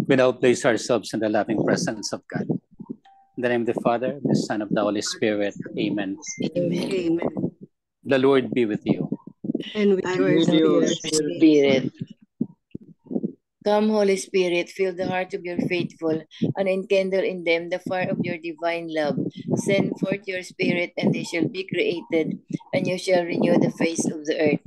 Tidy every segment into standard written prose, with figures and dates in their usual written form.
We now place ourselves in the loving presence of God. In the name of the Father, the Son, of the Holy Spirit. Amen. Amen. Amen. The Lord be with you. And with your With your spirit. spirit. Come, Holy Spirit, fill the hearts of your faithful and enkindle in them the fire of your divine love. Send forth your Spirit, and they shall be created, and you shall renew the face of the earth.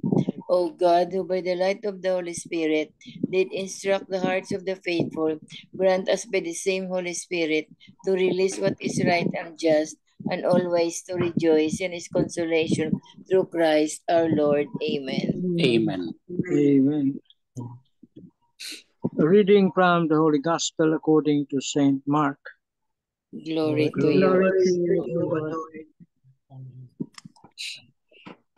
O God, who by the light of the Holy Spirit did instruct the hearts of the faithful, grant us by the same Holy Spirit to release what is right and just, and always to rejoice in his consolation through Christ our Lord. Amen. Amen. Amen. A reading from the Holy Gospel according to Saint Mark. Glory to you. Glory to you, O Lord.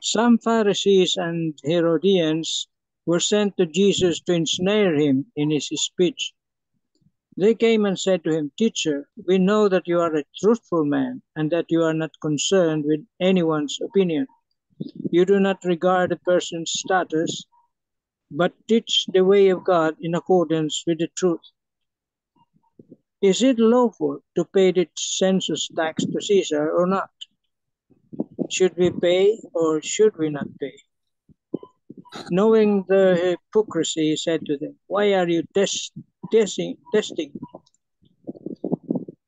Some Pharisees and Herodians were sent to Jesus to ensnare him in his speech. They came and said to him, "Teacher, we know that you are a truthful man and that you are not concerned with anyone's opinion. You do not regard a person's status, but teach the way of God in accordance with the truth. Is it lawful to pay the census tax to Caesar or not? Should we pay or should we not pay?" Knowing the hypocrisy, he said to them, "Why are you testing?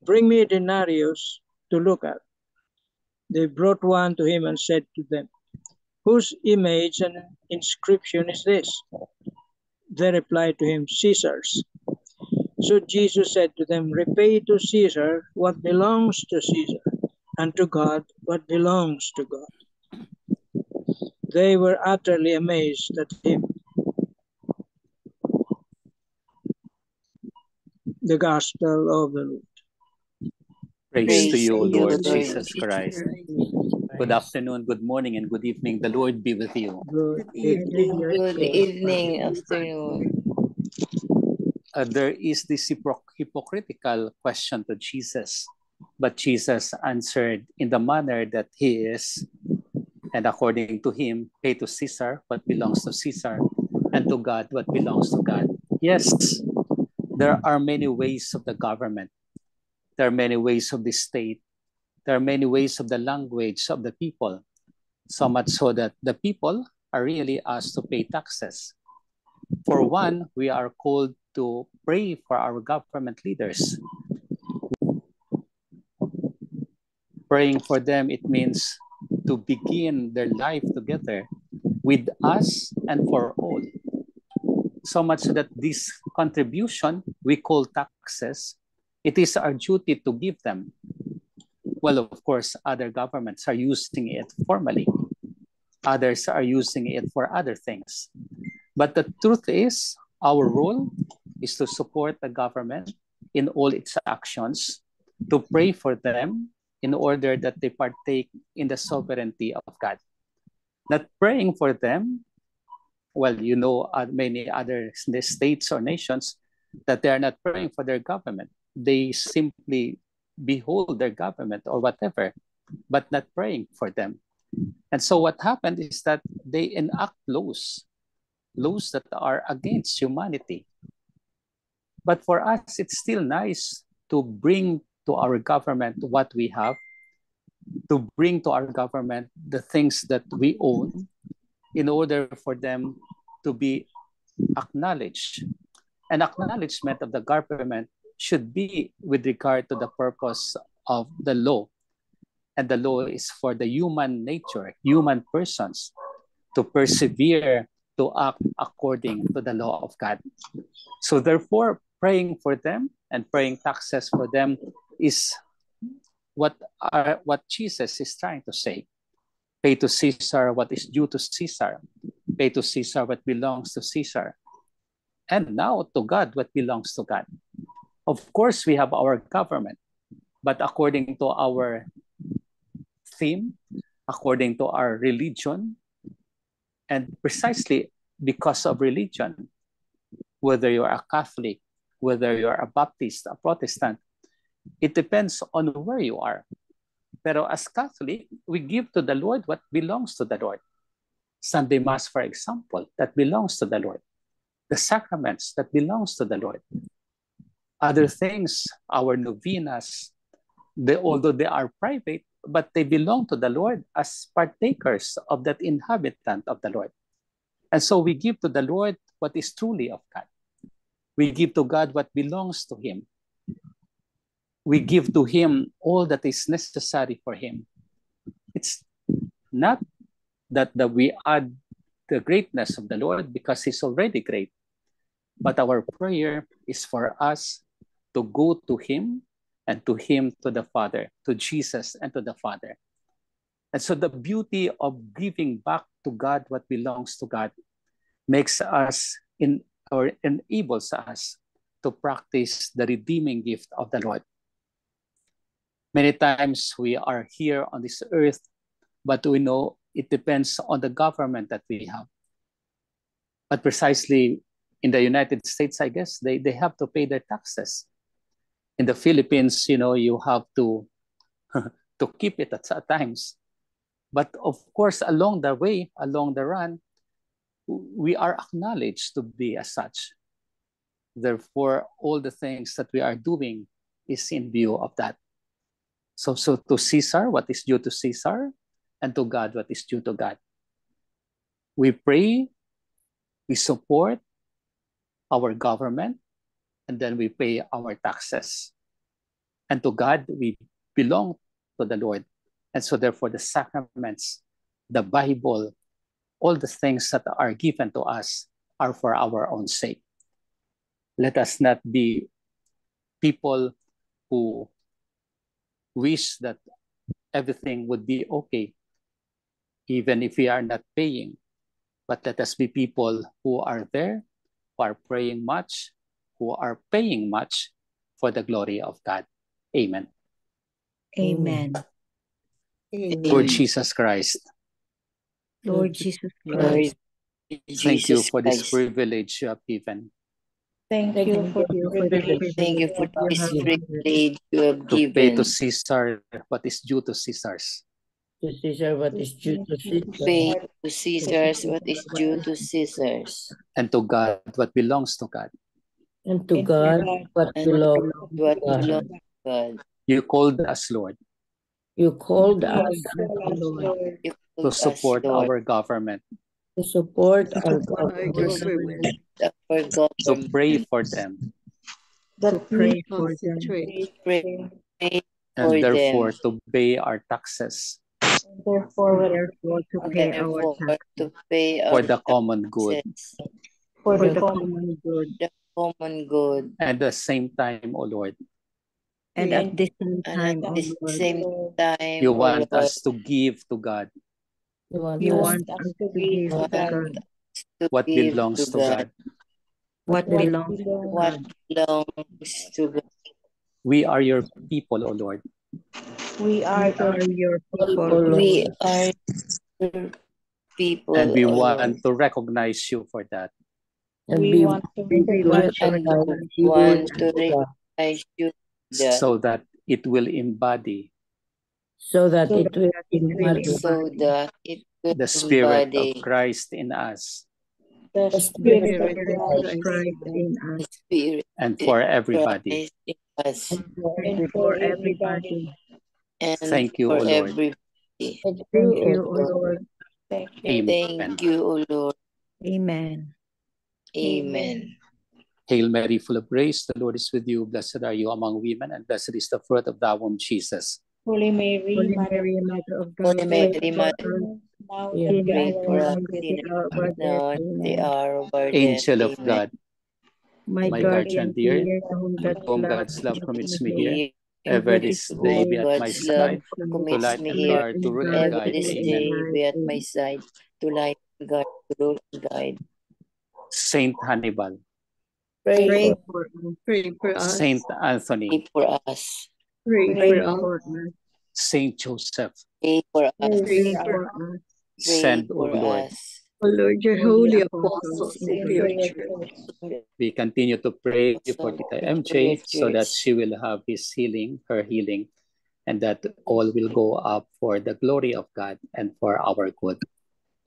Bring me a denarius to look at." They brought one to him and said to them, "Whose image and inscription is this?" They replied to him, "Caesar's." So Jesus said to them, "Repay to Caesar what belongs to Caesar, and to God what belongs to God." They were utterly amazed at him. The Gospel of the Lord. Praise to you, Praise Lord you, Lord Jesus Christ. Good afternoon, good morning, and good evening. The Lord be with you. Good Good evening. evening. Good evening, afternoon. There is this hypocritical question to Jesus, but Jesus answered in the manner that he is, and according to him, pay to Caesar what belongs to Caesar, and to God what belongs to God. Yes, there are many ways of the government. There are many ways of the state. There are many ways of the language of the people, so much so that the people are really asked to pay taxes. For one, we are called to pray for our government leaders. Praying for them, it means to begin their life together with us and for all. So much so that this contribution we call taxes, it is our duty to give them. Well, of course, other governments are using it formally. Others are using it for other things. But the truth is, our role is to support the government in all its actions, to pray for them in order that they partake in the sovereignty of God. Not praying for them, well, you know, many other states or nations that they are not praying for their government. They simply behold their government or whatever, but not praying for them. And so what happened is that they enact laws that are against humanity. But for us, it's still nice to bring to our government what we have, to bring to our government the things that we own in order for them to be acknowledged. An acknowledgement of the government should be with regard to the purpose of the law. And the law is for the human nature, human persons, to persevere, to act according to the law of God. So therefore, praying for them and paying taxes for them is what Jesus is trying to say. Pay to Caesar what is due to Caesar. Pay to Caesar what belongs to Caesar. And now to God what belongs to God. Of course, we have our government, but according to our theme, according to our religion, and precisely because of religion, whether you're a Catholic, whether you're a Baptist, a Protestant, it depends on where you are. Pero as Catholic, we give to the Lord what belongs to the Lord. Sunday Mass, for example, that belongs to the Lord. The sacraments that belongs to the Lord. Other things, our novenas, although they are private, but they belong to the Lord as partakers of that inhabitant of the Lord. And so we give to the Lord what is truly of God. We give to God what belongs to Him. We give to Him all that is necessary for Him. It's not that we add the greatness of the Lord because He's already great, but our prayer is for us to go to Him and to Him to the Father, to Jesus and to the Father. And so the beauty of giving back to God what belongs to God makes us or enables us to practice the redeeming gift of the Lord. Many times we are here on this earth, but we know it depends on the government that we have. But precisely in the United States, I guess, they have to pay their taxes. In the Philippines, you have to to keep it at times. But of course, along the way, along the run, we are acknowledged to be as such. Therefore, all the things that we are doing is in view of that. So to Caesar, what is due to Caesar, and to God, what is due to God. We pray, we support our government, and then we pay our taxes. And to God, we belong to the Lord. And so therefore, the sacraments, the Bible, all the things that are given to us are for our own sake. Let us not be people who wish that everything would be okay, even if we are not paying. But let us be people who are there, who are praying much, who are paying much for the glory of God. Amen. Amen. Lord Jesus Christ, Lord Jesus Lord Christ, thank you Jesus for this Christ. privilege you have given thank you for the privilege Thank you for this privilege you have to pay to given. Caesar what is due to Caesar's, To Caesar what is due to Caesar, Pay to Caesar's what is due to Caesar's, and to God what belongs to God. and to God what and belongs to what God. belongs to God. You called us, Lord, You called us You to called us, support Lord, our government, to support our Our government, government, our to government. pray for them, to pray for them, Pray for and therefore them. to pay our taxes therefore to pay our Therefore, tax to pay for our the common good. taxes for the common good, the common good. At the same time, O Lord, and at the same And time, at O the Lord, same time, you O want Lord, us to give to God you want you us want us to give want to God to what give belongs to to God. what belongs to what God. belongs to God. We are your people, O Lord. we are your people, people, Lord. We are your people, And we O Lord, want to recognize you for that. And we and we want to and recognize we you want for to that, recognize you that, So that it will embody so that so it will that it will embody so that it will the Spirit of embody Christ in us the the Spirit Spirit of of Christ Christ in the us Spirit and for everybody. Christ in us, and for everybody. and Thank you, for O Lord. everybody. Thank Thank you, you, O O Lord. Amen. Thank you, O Lord. Amen. Amen. Hail Mary, full of grace, the Lord is with you. Blessed are you among women, and blessed is the fruit of thy womb, Jesus. Holy Mary, Mother of God, Holy pray Mary, for Mother, us Yeah. sinners pray for us now and at the sinners hour of our death. now and at the Amen. hour of our death. Angel of Amen. God, My my guardian guardian dear, dear, to whom to God's whom love God's love commits commits me me here, here, ever ever this this day Whom be day, at my God's love side, God to commits light me and here, guard, to rule and guard, ever guide. this rule, and Amen. day be guide. at my side, to light and guide, to rule and guide. Saint Hannibal, Pray Pray, for Pray for us. Saint Anthony, pray for us. Pray for us. Saint Joseph, Pray for us. Pray for us. Pray send, O for Lord. us. O Lord, your holy apostles Apostles into your church. We continue to pray for Also, Tita into your MJ so that church. she will have her healing, and that all will go up for the glory of God and for our good.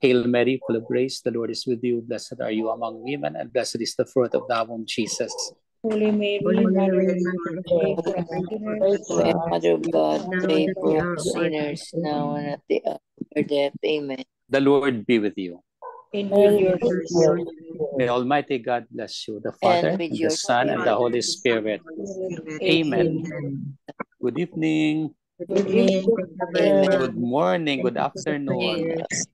Hail Mary, full of grace, the Lord is with you. Blessed are you among women, and blessed is the fruit of thy womb, Jesus. Holy Mary, Holy Mother Mary, of Mother of God, God, pray pray for for us us Mary, sinners, now. Mother of God, now pray and at for the us hour of our death. sinners now Amen. and at the hour of our death. Amen. The Lord be with you. And with And your with your spirit. spirit, May Almighty God bless you, the And Father, with and the your Son, and the spirit. Father, Holy the Son, and Spirit. Holy Spirit. Amen. Amen. Good evening, Good Good evening. evening. Thank you very Amen. much. good morning, Thank good you for the afternoon. prayers.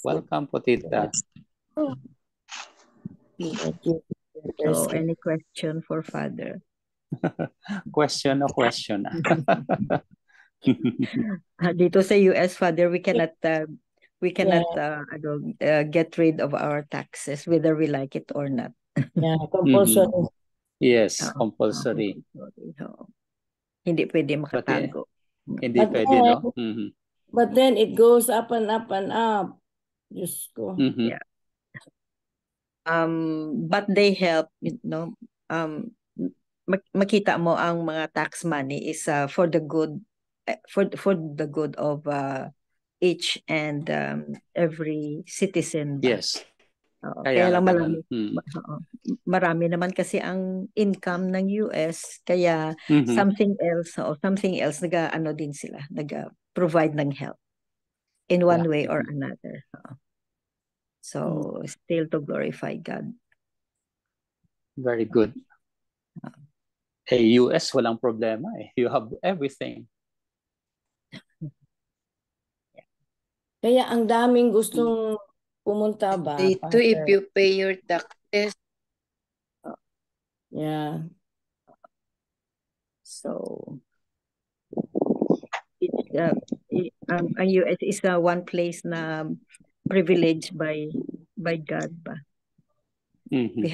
Welcome po, Tita. Thank you. So, any question for Father? Question o question? Dito sa US, Father, we cannot Yeah, get rid of our taxes whether we like it or not. yeah, compulsory. Yes, Oo, compulsory. oo. Hindi pwede makatago. Hindi But pwede, then, no? Mhm. but then it goes up and up and up. Diyos ko. Mhm. Yeah. But they help, makita mo ang mga tax money is for the good for the good of each and every citizen ba? Yes. Oo, Kaya kaya lang nga marami, ganun. oo, marami naman kasi ang income ng US, kaya Mhm. something else nag-ano din sila, nag-provide ng help in one Yeah. way or another. Oo. So, still to glorify God. Very good. US walang problema eh. You have everything. Kaya ang daming gustong pumunta ba? Dito, if you pay your taxes, Yeah. So, ang US is one place na privileged by God ba? Mhm.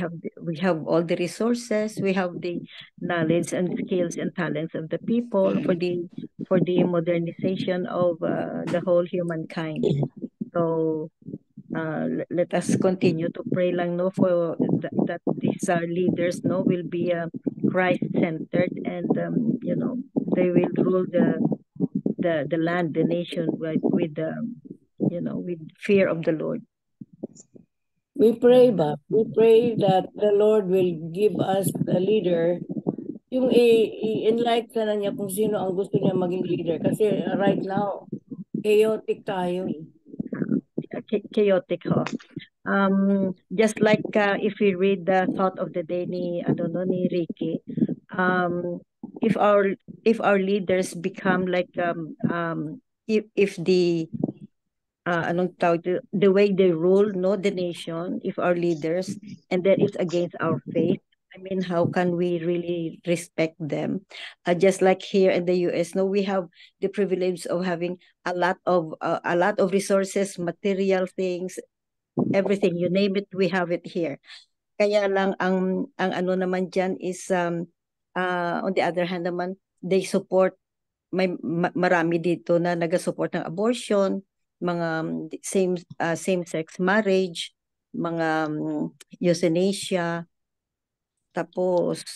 We have all the resources, we have the knowledge and skills and talents of the people for the modernization of the whole humankind. So let us continue to pray lang for that these leaders will be Christ-centered, and they will rule the land, the nation with with fear of the Lord. We pray ba? We pray that the Lord will give us a leader, yung i-enlighten na niya kung sino ang gusto niya maging leader. Kasi right now, chaotic tayo. Chaotic, ho. Just like if we read the thought of the day ni Ricky, if our leaders become like if the the way they rule the nation, if our leaders, and then it's against our faith, I mean, how can we really respect them? Just like here in the US, we have the privilege of having a lot of resources, material things, everything, you name it, we have it here. Kaya lang ang ano naman diyan is on the other hand naman, they support, marami dito na nag-support ng abortion, mga same-sex marriage, mga euthanasia, tapos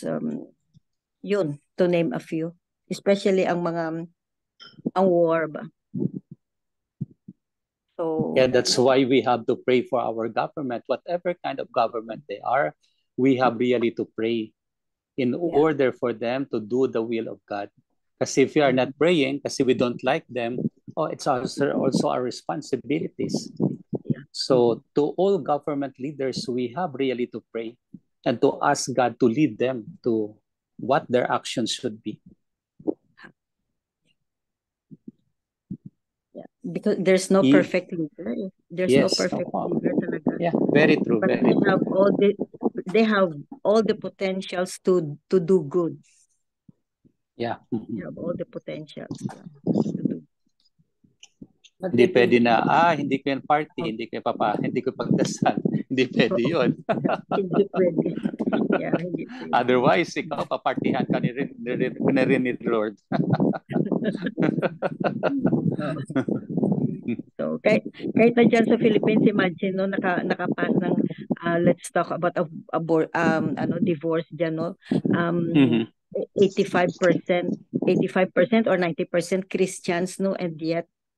yun, to name a few, especially ang war ba. So yeah, that's why we have to pray for our government, whatever kind of government they are. We have really to pray in order for them to do the will of God. Kasi if we are not praying, kasi we don't like them, it's also our responsibilities. So to all government leaders, we have really to pray and to ask God to lead them to what their actions should be. Because there's no perfect leader. There's no perfect leader talaga. Yeah, very true. But very true. They have all the potentials to do good. Yeah. They have all the potentials. Hindi pwede na, hindi ko yung party, hindi ko pagdasal. Hindi pwede yun. Hindi pwede. Yeah, hindi pwede. Otherwise, ikaw, papartihan ka na rin ni Lord. So, kahit na dyan sa Philippines, imagine, nakapas ng, let's talk about divorce dyan, 85% or 90% Christians,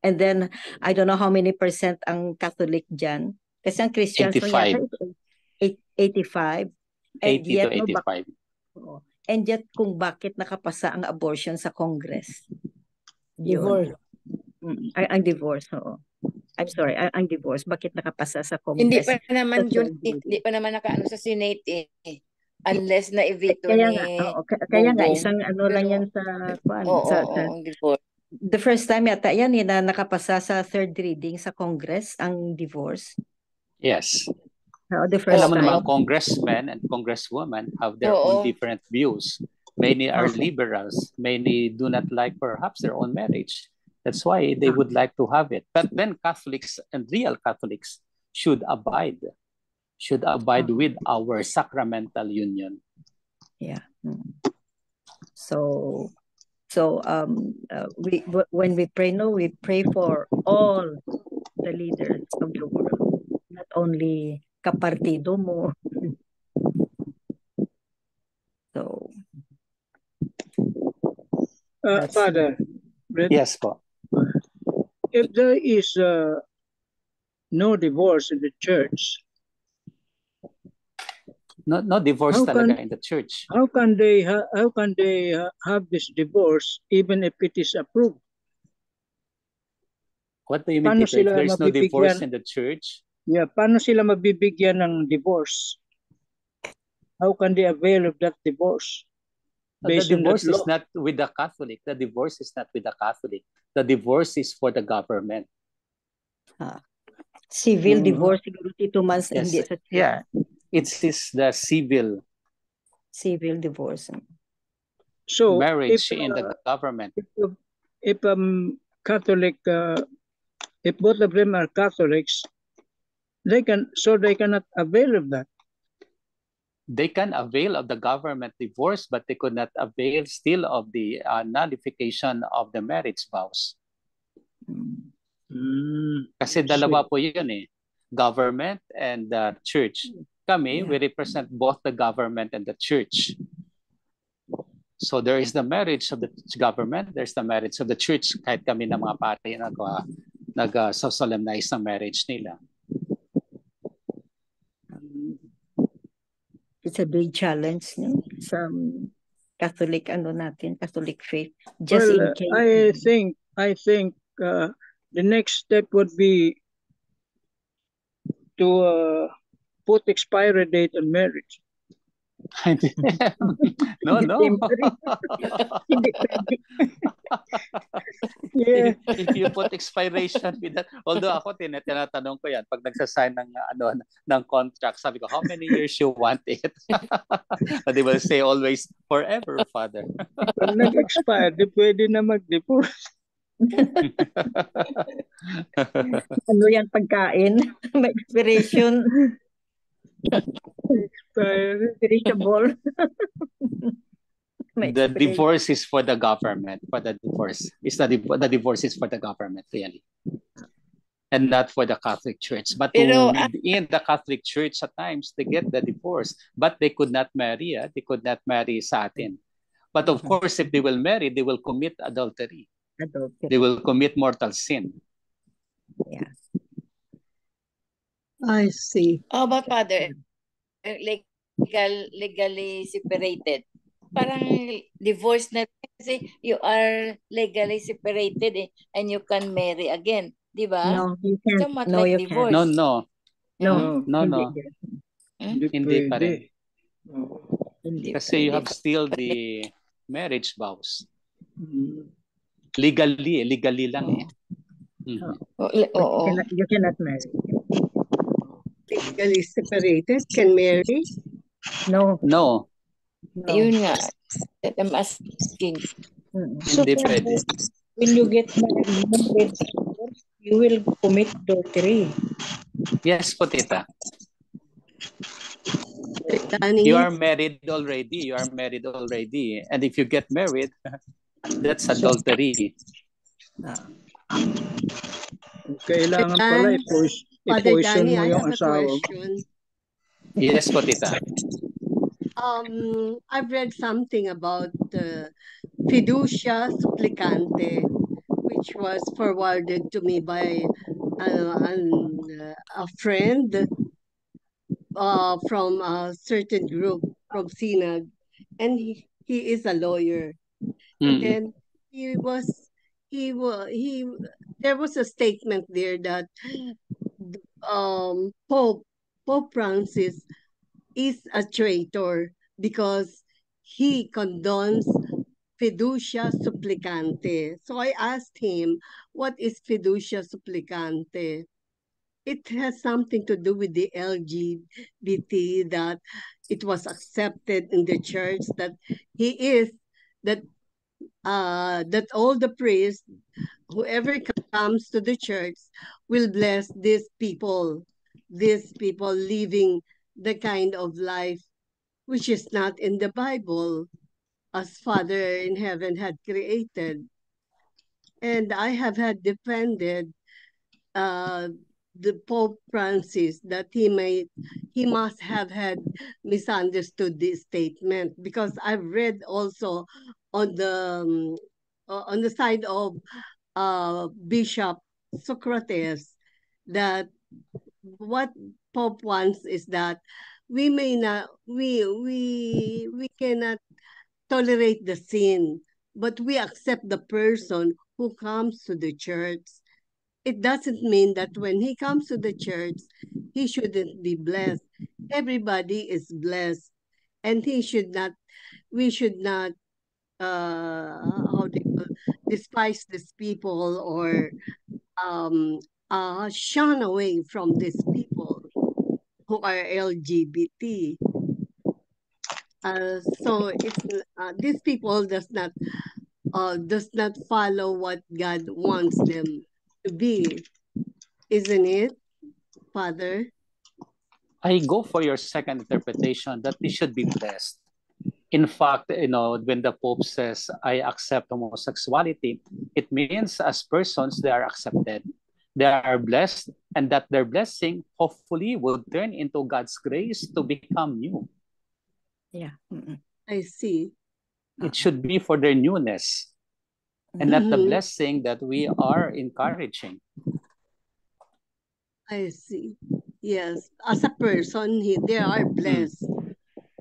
and then I don't know how many percent ang Catholic dyan. Kasi ang Christians 85. yata 85. 80 to 85. Oo. And yet, kung bakit nakapasa ang abortion sa Congress. Divorce. Ang divorce, oo. I'm sorry, ang divorce. Bakit nakapasa sa Hindi Congress? pa naman hindi pa naman nakaano sa Senate eh. Unless na i-veto Kaya ni nga, kaya nga, Bongbong. isang ano lang Pero, yan sa, ang divorce. the first time yata yan na nakapasa sa third reading sa Congress, ang divorce. Yes. The first Alam mo time. naman, congressmen and congresswomen have their own different views. Many are liberals. Many do not like perhaps their own marriage. That's why they would like to have it. But then Catholics and real Catholics should abide with our sacramental union. Yeah. So when we pray, we pray for all the leaders of the world, not only kapartido mo. So, Father, yes, po. If there is no divorce in the church, no divorce talaga in the church. How can they have this divorce even if it is approved? What do you mean, Tito? If there's no divorce in the church? Yeah, paano sila mabibigyan ng divorce? How can they avail of that divorce? The divorce is not with the Catholic. The divorce is not with the Catholic. The divorce is for the government. Civil divorce, siguro Tito Mans, yes. hindi sa church. Yeah, it is the civil divorce. So marriage in the government. If Catholic, if both of them are Catholics, they cannot avail of that. They can avail of the government divorce, but they could not avail still of the nullification of the marriage vows. Kasi dalawa po yun eh. Government and the church. Kami, we represent both the government and the church. So there is the marriage of the government, there's the marriage of the church. Kahit kami na mga pare nag-solemnize ng marriage nila. It's a big challenge, no? Some Catholic Catholic faith. Just in case. I think the next step would be to put expiry date on marriage. No. Yeah. If you put expiration with that, although ako tinatanong ko yan pag nagsasign ng contract, sabi ko, how many years you want it? But they will say always forever, Father. Pag nag-expire, di pwede na mag-divorce. Ano yan, pagkain? May expiration. Perishable. The divorce is for the government. The divorce is for the government, really, and not for the Catholic Church. But in the Catholic Church, at times they get the divorce, but they could not marry. They could not marry sa atin. But of course, if they will marry, they will commit adultery. They will commit mortal sin. Yeah. I see. How about Father? Legally separated. Parang divorce na kasi you are legally separated and you can marry again, di ba? No, you can't. Somewhat No, like you divorce. can't. No. Hindi pa rin. Kasi you have still the marriage vows. Legally lang eh. You cannot marry. Legally separated can marry? No. Yun nga. That I'm asking. So when you get married, you will commit adultery. Yes, po, Tita. You are married already. And if you get married, that's adultery. Kailangan pala i-poison mo yung asawa. Yes, po, Tita. I've read something about fiducia supplicante, which was forwarded to me by a friend from a certain group from Synod. and he is a lawyer. And Mm. then there was a statement there that Pope Francis is a traitor because he condones fiducia supplicante. So I asked him, what is fiducia supplicante? It has something to do with the LGBT, that it was accepted in the church that he is that that all the priests, whoever comes to the church, will bless these people living the kind of life which is not in the Bible, as Father in heaven had created. And I have had defended uh, the Pope Francis that he must have had misunderstood this statement, because I've read also on the side of Bishop Socrates that what Pope wants is that we cannot tolerate the sin, but we accept the person who comes to the church. It doesn't mean that when he comes to the church, he shouldn't be blessed. Everybody is blessed, and we should not, despise these people, or um, shun away from these people who are LGBT. So it's these people does not follow what God wants them to be, isn't it, Father? I go for your second interpretation that we should be blessed. In fact, when the Pope says, I accept homosexuality, it means as persons, they are accepted. They are blessed, and that their blessing hopefully will turn into God's grace to become new. Yeah. I see. It should be for their newness and not the blessing that we are encouraging. I see. Yes. As a person, they are blessed.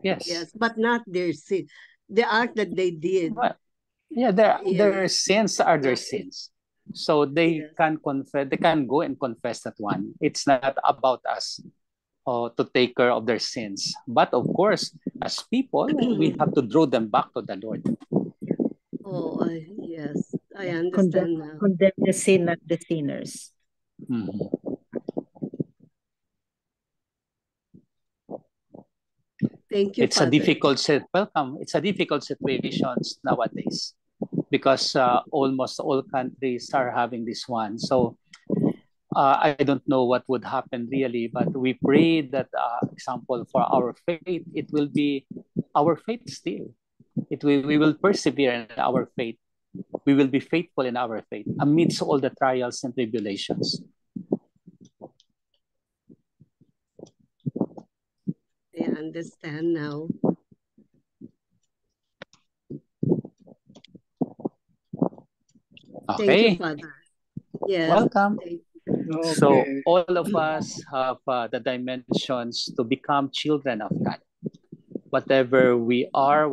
Yes. Yes, but not their sin. The act that they did. Well, yeah, their sins are their sins. So they can confess, they can go and confess that one. It's not about us to take care of their sins. But of course, as people, we have to draw them back to the Lord. Oh, yes, I understand now. Condemn the sin, not the sinners. Thank you, It's Father. It's a difficult situation nowadays because almost all countries are having this one. So I don't know what would happen really, but we pray that, example, for our faith, it will be our faith still. We will persevere in our faith. We will be faithful in our faith amidst all the trials and tribulations. I understand now. Okay. Thank you, Father. Yes. Welcome. Okay. So all of us have the dimensions to become children of God. Whatever we are,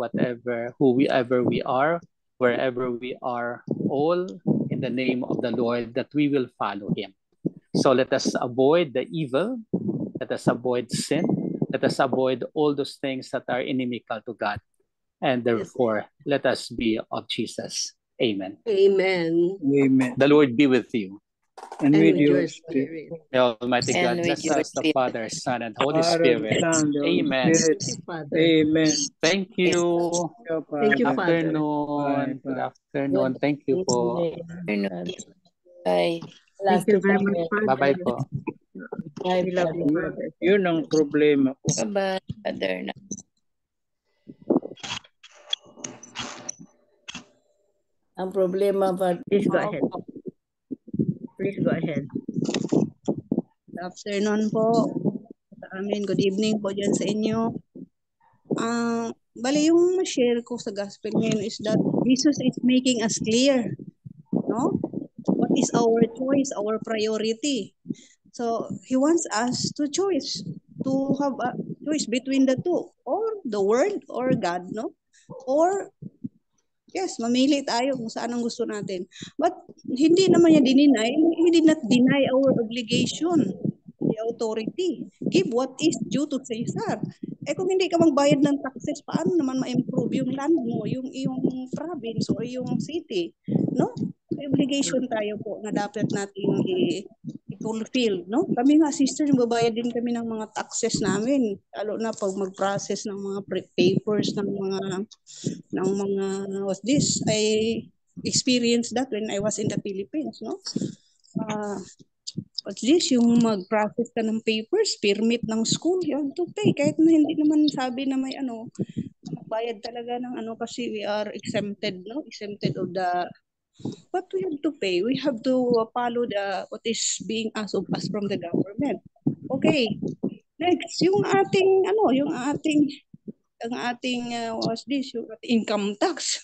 whoever we are, wherever we are, all in the name of the Lord, that we will follow him. So let us avoid the evil, let us avoid sin, let us avoid all those things that are inimical to God. And therefore, let us be of Jesus. Amen. Amen. Amen. The Lord be with you. And with your spirit. May Almighty God And bless with your us, the Father, Son, and Holy Father, Spirit. Son, the Holy Amen. Spirit. Thank you, Father. Amen. Thank you. Thank you, Good Father. afternoon. Good afternoon. Thank you po. Bye. Thank you very much, Father. Bye-bye po. We love you, Father. Yun ang problema ko. Bye-bye, Father. Ang problema, Father. Please go ahead. Please go ahead. Good afternoon po sa amin. Good evening po dyan sa inyo. Bali yung ma-share ko sa gospel ngayon is that Jesus is making us clear, no? What is our choice, our priority? So he wants us to choose, to have a choice between the two, or the world or God, no? or yes, mamili tayo kung saan ang gusto natin. But hindi naman niya dininay, he did not deny our obligation, the authority. Give what is due to Caesar. Eh kung hindi ka magbayad ng taxes, paano naman ma-improve yung land mo, yung province or yung city? No? May obligation tayo po na dapat natin i-fulfill. No? Kami nga, sister, babayad din kami ng mga taxes namin. Lalo na pag mag-process ng mga papers, ng mga what's this? I experienced that when I was in the Philippines. No? What's this? Yung mag-process ka ng papers, permit ng school, you have to pay. Kahit na hindi naman sabi na may magbayad talaga ng kasi we are exempted, no? Exempted of the, but we have to pay. We have to follow what is being asked of us from the government. Okay. Next, yung ating what's this? Yung ating income tax.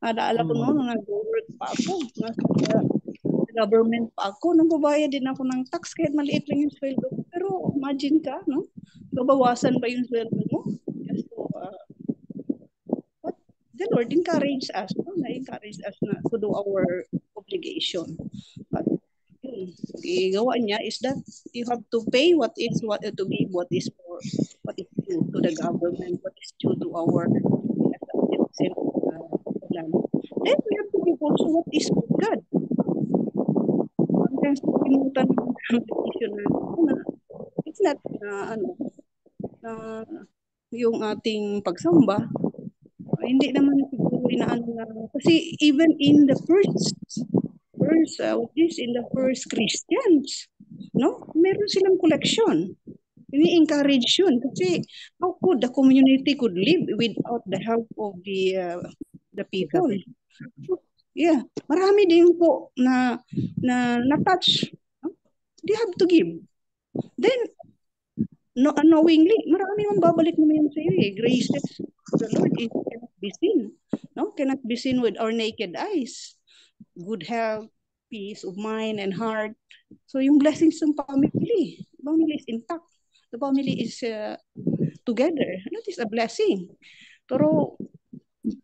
Naalala ko noon, nag-work pa ako. Government pa ako, nagbabayad din ako ng tax kahit maliit lang yung sweldo ko. Pero imagine ka, no? Babawasan pa yung sweldo mo. So, but the Lord encouraged us, no? Na-encourage us na to do our obligation. But igawa niya is that you have to pay what is due to the government, what is due to our land. Then we have to give also what is for God. Sometimes pinutan ng petition na it's not yung ating pagsamba, hindi naman siguro inaano na, kasi even in the first Christians, no, meron silang collection. Ini-encourage yun kasi how could the community could live without the help of the people? Yeah, marami din po na touch. They have to give. Then unknowingly, marami mang babalik naman sa iyo. Graces the Lord cannot be seen. No, cannot be seen with our naked eyes. Good health, peace of mind and heart. So yung blessings ng family is intact. The family is together. That is a blessing. Pero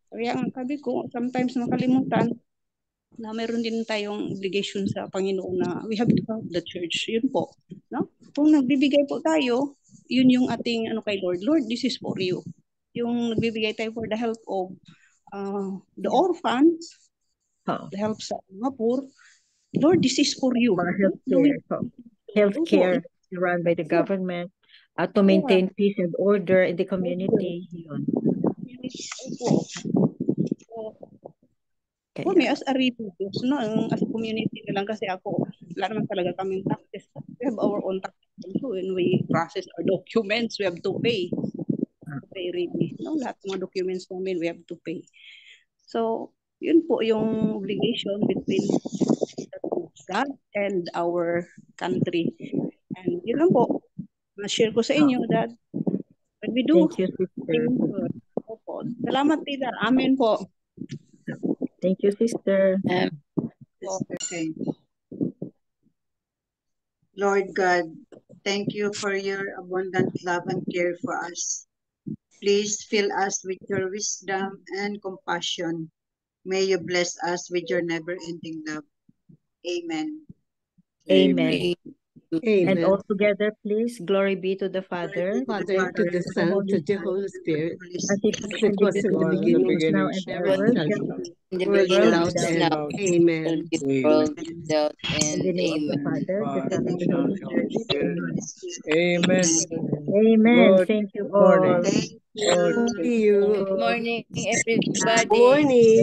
kaya ang sabi ko, sometimes makalimutan na meron din tayong obligation sa Panginoon na we have to help the church. Yun po. No? Kung nagbibigay po tayo, yun yung ating kay Lord. Lord, this is for you. Yung nagbibigay tayo for the help of the orphans, the help sa mga poor. Lord, this is for you. Healthcare run by the government to maintain peace and order in the community. Yun. For me, as a religious, no, as a community na lang kasi ako, wala naman talaga kaming taxes. We have our own taxes. So when we process our documents, we have to pay. Pay really. No, lahat ng mga documents namin, we have to pay. So, yun po yung obligation between God and our country. And yun lang po, ma-share ko sa inyo that when we do. Thank you, sister. Salamat, Tita. Amen po. Thank you, sister. Okay. Lord God, thank you for your abundant love and care for us. Please fill us with your wisdom and compassion. May you bless us with your never-ending love. Amen. Amen. Amen. And all together, please, glory be to the Father, Father, to the Son, to the Holy Spirit, as it as it was in the beginning, now and ever. In the world beginning, without now, end. Amen. the world without In end. the name of the Amen. Father, the Son, and the Holy Spirit. Amen. Amen. Good Thank you morning. all. Thank you. See you. Good morning, everybody. Morning.